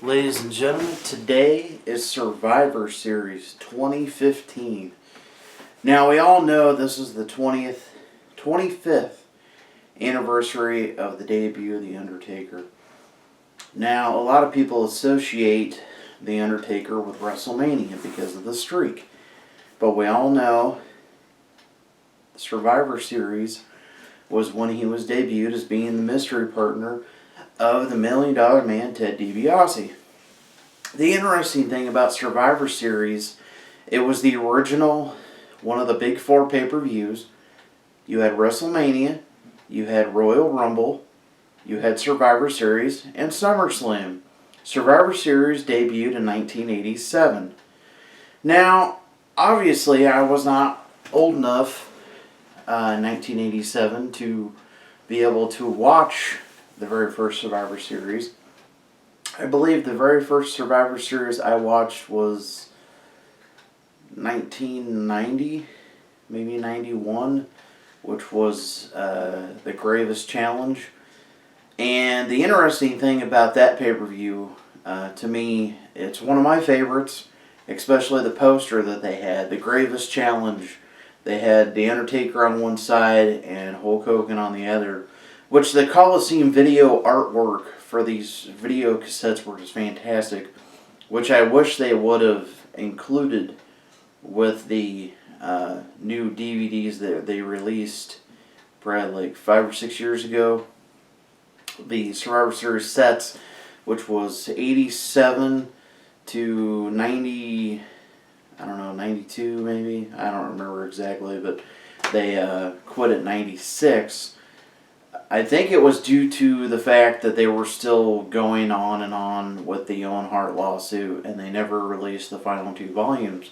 Ladies and gentlemen, today is Survivor Series 2015. Now, we all know this is the 25th anniversary of the debut of The Undertaker. Now, a lot of people associate The Undertaker with WrestleMania because of the streak. But we all know the Survivor Series was when he was debuted as being the mystery partner of the $1 Million Man, Ted DiBiase. The interesting thing about Survivor Series, it was the original, one of the big four pay-per-views. You had WrestleMania, you had Royal Rumble, you had Survivor Series, and SummerSlam. Survivor Series debuted in 1987. Now, obviously, I was not old enough in 1987 to be able to watch the very first Survivor Series. I believe the very first Survivor Series I watched was 1990, maybe 91, which was the Gravest Challenge. And the interesting thing about that pay-per-view, to me, it's one of my favorites, especially the poster that they had, the Gravest Challenge. They had The Undertaker on one side and Hulk Hogan on the other, which the Coliseum video artwork for these video cassettes were just fantastic, which I wish they would have included with the new DVDs that they released probably like 5 or 6 years ago. The Survivor Series sets, which was 87 to 90, I don't know, 92 maybe, I don't remember exactly, but they quit at 96. I think it was due to the fact that they were still going on and on with the Owen Hart lawsuit, and they never released the final 2 volumes.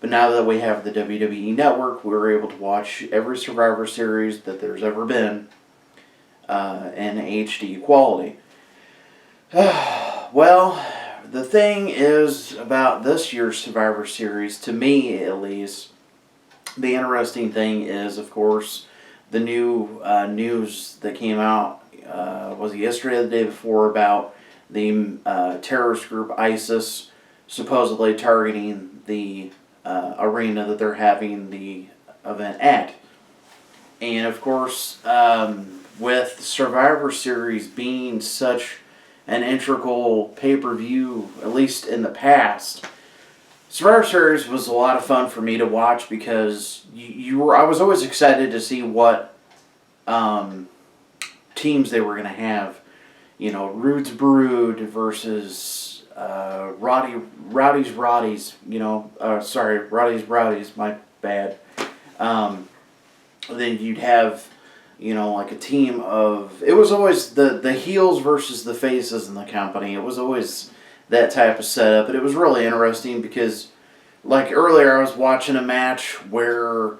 But now that we have the WWE Network, we were able to watch every Survivor Series that there's ever been in HD quality. Well, the thing is about this year's Survivor Series, to me at least, the interesting thing is, of course, the new news that came out, was it yesterday or the day before, about the terrorist group ISIS supposedly targeting the arena that they're having the event at. And of course, with Survivor Series being such an integral pay-per-view, at least in the past, Survivor Series was a lot of fun for me to watch because I was always excited to see what teams they were going to have. You know, Rude's Brood versus Rowdy's Roddies. Rowdy's Rowdies. My bad. Then you'd have, like a team of. It was always the heels versus the faces in the company. It was always that type of setup. But it was really interesting because, like earlier, I was watching a match where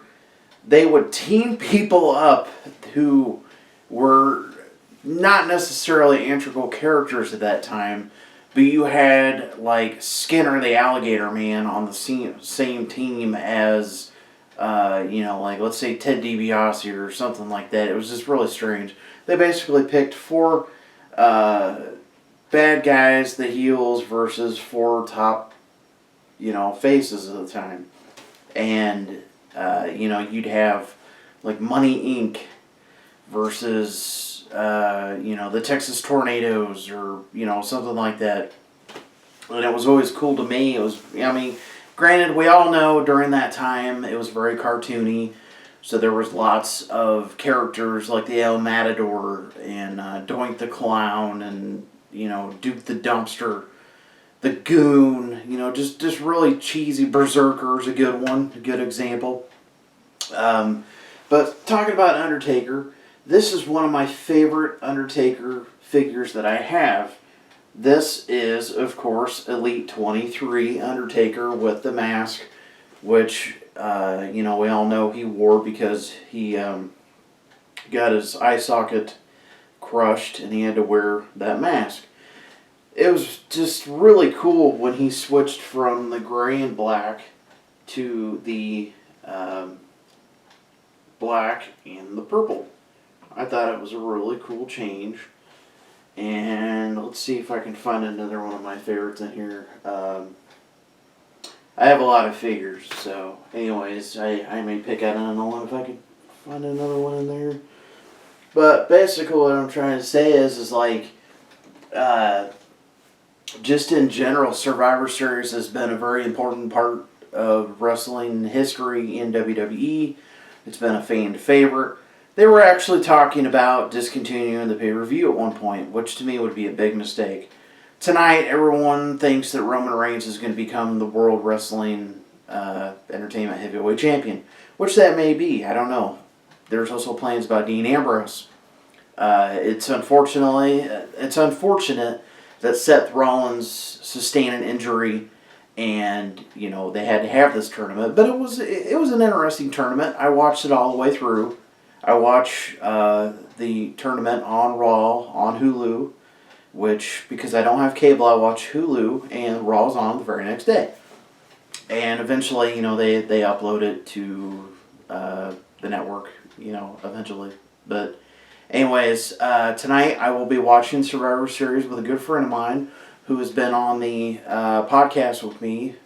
they would team people up who were not necessarily integral characters at that time, but you had like Skinner the Alligator Man on the same team as, like let's say Ted DiBiase or something like that. It was just really strange. They basically picked 4 bad guys, the heels, versus 4 top, faces at the time. And, you'd have like Money Inc. versus, the Texas Tornadoes or, something like that. And it was always cool to me. It was, granted, we all know during that time it was very cartoony. So there was lots of characters like the El Matador and Doink the Clown and, Duke the Dumpster, the Goon, just really cheesy. Berserker's a good one, a good example. But talking about Undertaker, this is one of my favorite Undertaker figures that I have. This is, of course, Elite 23 Undertaker with the mask, which, we all know he wore because he got his eye socket crushed and he had to wear that mask. It was just really cool when he switched from the gray and black to the black and the purple. I thought it was a really cool change. And let's see if I can find another one of my favorites in here. I have a lot of figures, so anyways, I may pick out another one if I can find another one in there. But basically what I'm trying to say is like, just in general, Survivor Series has been a very important part of wrestling history in WWE. It's been a fan favorite. They were actually talking about discontinuing the pay-per-view at one point, which to me would be a big mistake. Tonight, everyone thinks that Roman Reigns is going to become the World Wrestling Entertainment Heavyweight Champion, which that may be. I don't know. There's also plans about Dean Ambrose. It's unfortunate that Seth Rollins sustained an injury, and they had to have this tournament. But it was an interesting tournament. I watched it all the way through. I watched the tournament on Raw on Hulu, which, because I don't have cable, I watch Hulu, and Raw's on the very next day. And eventually, they upload it to the network, eventually. But anyways, tonight I will be watching Survivor Series with a good friend of mine who has been on the podcast with me,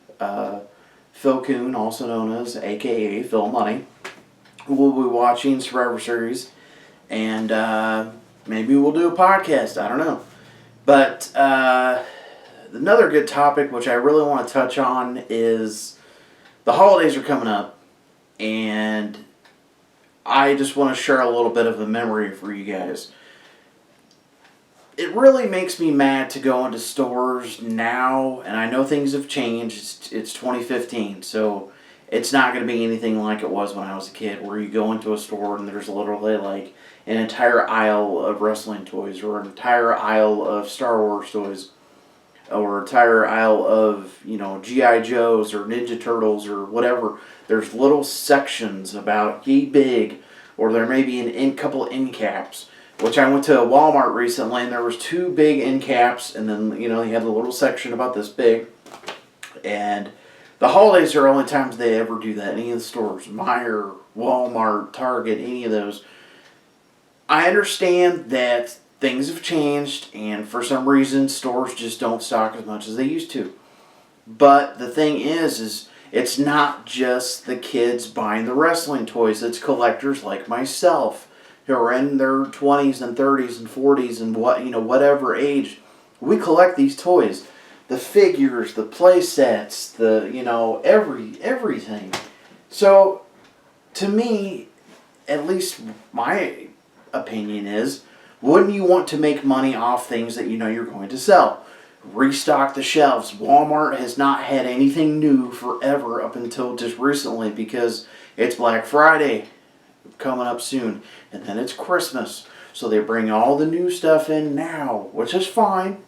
Phil Kuhn, also known as AKA Phil Money. We'll be watching Survivor Series, and maybe we'll do a podcast. I don't know. But another good topic, which I really want to touch on, is the holidays are coming up, and I just want to share a little bit of a memory for you guys. It really makes me mad to go into stores now, and I know things have changed. It's 2015, so it's not going to be anything like it was when I was a kid, where you go into a store and there's literally like an entire aisle of wrestling toys, or an entire aisle of Star Wars toys, or an entire aisle of, G.I. Joes or Ninja Turtles or whatever. There's little sections about yay big, or there may be a couple of end caps. Which I went to a Walmart recently, and there was 2 big end caps, and then, you had a little section about this big. And the holidays are the only times they ever do that. Any of the stores, Meijer, Walmart, Target, any of those. I understand that things have changed, and for some reason, stores just don't stock as much as they used to. But the thing is it's not just the kids buying the wrestling toys. It's collectors like myself, who are in their 20s and 30s and 40s and whatever age. We collect these toys. The figures, the play sets, the, everything. So, to me, at least my opinion is, wouldn't you want to make money off things that you're going to sell? Restock the shelves. Walmart has not had anything new forever up until just recently, because it's Black Friday coming up soon, and then it's Christmas, so they bring all the new stuff in now, which is fine.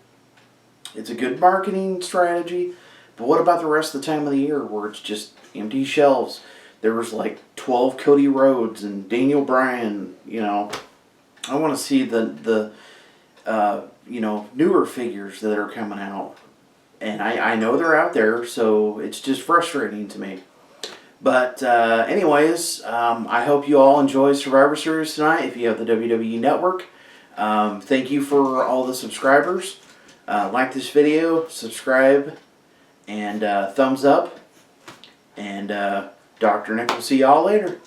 It's a good marketing strategy, but what about the rest of the time of the year where it's just empty shelves? There was like 12 Cody Rhodes and Daniel Bryan. I want to see the newer figures that are coming out, and I know they're out there, so it's just frustrating to me. But anyways, I hope you all enjoy Survivor Series tonight if you have the WWE Network. Thank you for all the subscribers. Like this video, subscribe, and thumbs up. And Dr. Nick will see y'all later.